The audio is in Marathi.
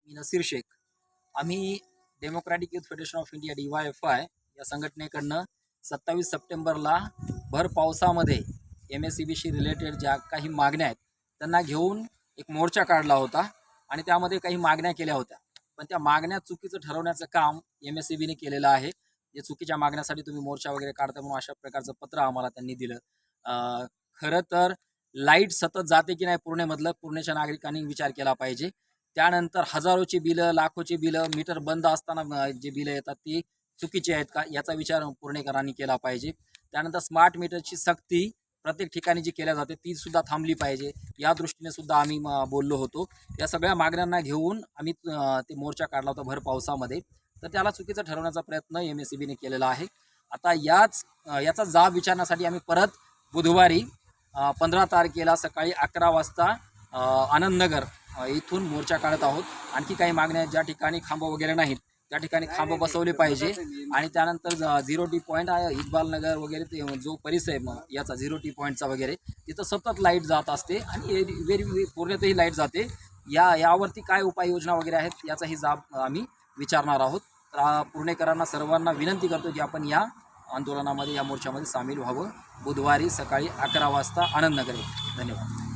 मी नसीर शेख. आम्ही democratic youth federation of India DYFI या संघटनेकडनं 27 सप्टेंबरला भर पावसामध्ये MSEBशी रिलेटेड ज्या काही मागण्या आहेत त्यांना घेऊन एक मोर्चा काढला होता आणि त्यामध्ये काही मागण्या केल्या होत्या. पण त्या मागण्या चुकीचं ठरवण्याचं काम MSEBने केलेलं आहे. जे चुकीच्या मागण्यासाठी तुम्ही मोर्चा वगैरे काढता म्हणून अशा प्रकारचं पत्र आम्हाला त्यांनी दिलं. खरं तर लाईट सतत जाते की नाही पुणेच्या नागरिकांनी विचार केला पाहिजे. त्यानंतर हजारोची बिलं, लाखोची बिलं, मीटर बंद असताना जे बिलं येतात ती चुकीची आहेत का याचा विचार पुणेकरांनी केला पाहिजे. त्यानंतर स्मार्ट मीटरची सक्ती प्रत्येक ठिकाणी जी केल्या जाते ती सुद्धा थांबली पाहिजे, या दृष्टीने सुद्धा आम्ही बोललो होतो. या सगळ्या मागण्यांना घेऊन आम्ही ते मोर्चा काढला होता भर पावसामध्ये. तर त्याला चुकीचं ठरवण्याचा प्रयत्न MSEBने केलेला आहे. आता याचा जाब विचारण्यासाठी आम्ही परत बुधवारी 15 तारखेला सकाळी 11 वाजता आनंदनगर इथून मोर्चा काढत आहोत. आणखी काही मागण्या आहेत, ज्या ठिकाणी खांब वगैरे नाहीत त्या ठिकाणी खांब बसवले पाहिजे. आणि त्यानंतर 0T पॉईंट आहे, इक्बाल नगर वगैरे ते जो परिसर आहे याचा 0T पॉईंटचा वगैरे, तिथं सतत लाईट जात असते आणि पूर्णतही लाईट जाते. यावरती काय उपाययोजना वगैरे आहेत याचाही जाब आम्ही विचारणार आहोत. तर पुणेकरांना सर्वांना विनंती करतो की आपण या आंदोलनामध्ये, या मोर्चामध्ये सामील व्हावं. बुधवारी सकाळी 11 वाजता आनंदनगर. धन्यवाद.